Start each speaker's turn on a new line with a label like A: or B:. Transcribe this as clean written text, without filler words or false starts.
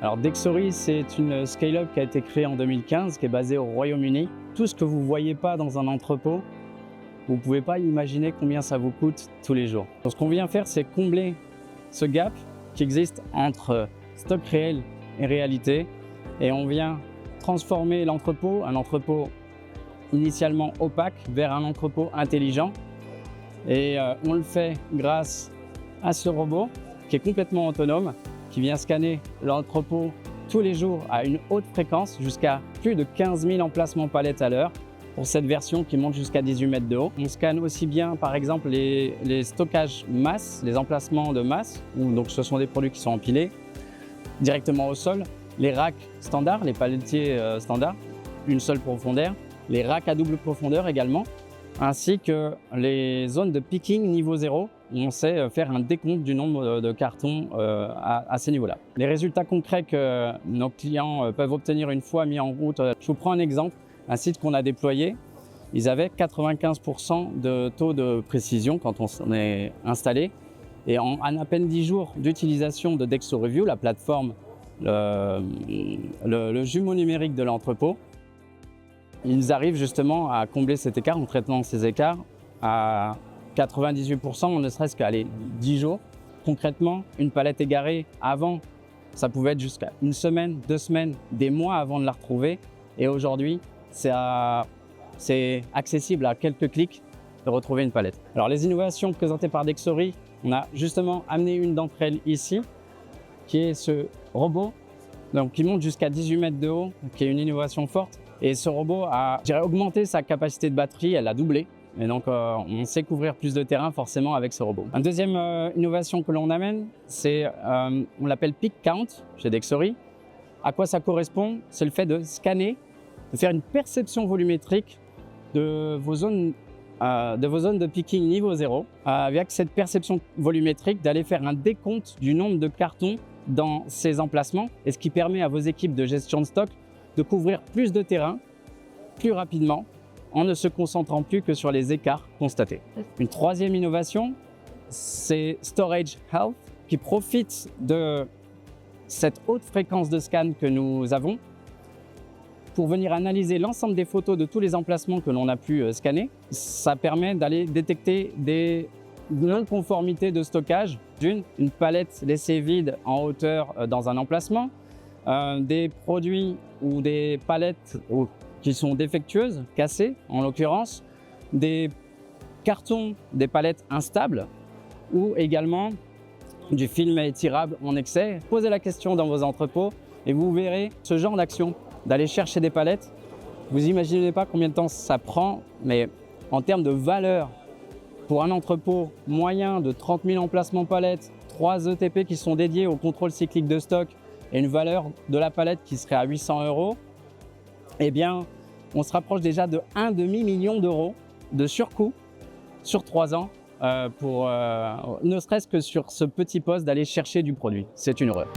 A: Alors Dexory, c'est une scale-up qui a été créée en 2015, qui est basée au Royaume-Uni. Tout ce que vous ne voyez pas dans un entrepôt, vous ne pouvez pas imaginer combien ça vous coûte tous les jours. Donc, ce qu'on vient faire, c'est combler ce gap qui existe entre stock réel et réalité. Et on vient transformer l'entrepôt, un entrepôt initialement opaque, vers un entrepôt intelligent. Et on le fait grâce à ce robot qui est complètement autonome, qui vient scanner l'entrepôt tous les jours à une haute fréquence, jusqu'à plus de 15 000 emplacements palettes à l'heure, pour cette version qui monte jusqu'à 18 mètres de haut. On scanne aussi bien, par exemple, les stockages masse, les emplacements de masse, où donc ce sont des produits qui sont empilés directement au sol, les racks standards, les palettiers standards, une seule profondeur, les racks à double profondeur également, ainsi que les zones de picking niveau 0, où on sait faire un décompte du nombre de cartons à ces niveaux-là. Les résultats concrets que nos clients peuvent obtenir une fois mis en route, je vous prends un exemple. Un site qu'on a déployé, ils avaient 95% de taux de précision quand on s'en est installé. Et en à peine 10 jours d'utilisation de DexoReview, la plateforme, le jumeau numérique de l'entrepôt, ils arrivent justement à combler cet écart en traitant ces écarts à 98%, ne serait-ce qu'à 10 jours. Concrètement, une palette égarée avant, ça pouvait être jusqu'à une semaine, 2 semaines, des mois avant de la retrouver. Et aujourd'hui, c'est accessible à quelques clics de retrouver une palette. Alors les innovations présentées par Dexory, on a justement amené une d'entre elles ici, qui est ce robot donc, qui monte jusqu'à 18 mètres de haut, qui est une innovation forte. Et ce robot a, je dirais, augmenté sa capacité de batterie, elle a doublé. Et donc on sait couvrir plus de terrain forcément avec ce robot. Une deuxième innovation que l'on amène, c'est, on l'appelle Peak Count chez Dexory. À quoi ça correspond? C'est le fait de scanner, de faire une perception volumétrique de vos zones de picking niveau 0, avec cette perception volumétrique d'aller faire un décompte du nombre de cartons dans ces emplacements, et ce qui permet à vos équipes de gestion de stock de couvrir plus de terrain, plus rapidement, en ne se concentrant plus que sur les écarts constatés. Une troisième innovation, c'est Storage Health, qui profite de cette haute fréquence de scan que nous avons pour venir analyser l'ensemble des photos de tous les emplacements que l'on a pu scanner. Ça permet d'aller détecter des non-conformités de stockage. Une palette laissée vide en hauteur dans un emplacement, des produits ou des palettes qui sont défectueuses, cassées en l'occurrence, des cartons, des palettes instables, ou également du film étirable en excès. Posez la question dans vos entrepôts et vous verrez ce genre d'action, d'aller chercher des palettes. Vous n'imaginez pas combien de temps ça prend, mais en termes de valeur, pour un entrepôt moyen de 30 000 emplacements palettes, 3 ETP qui sont dédiés au contrôle cyclique de stock et une valeur de la palette qui serait à 800 €, eh bien, on se rapproche déjà de 1,5 million d'euros de surcoût sur 3 ans ne serait-ce que sur ce petit poste d'aller chercher du produit. C'est une horreur.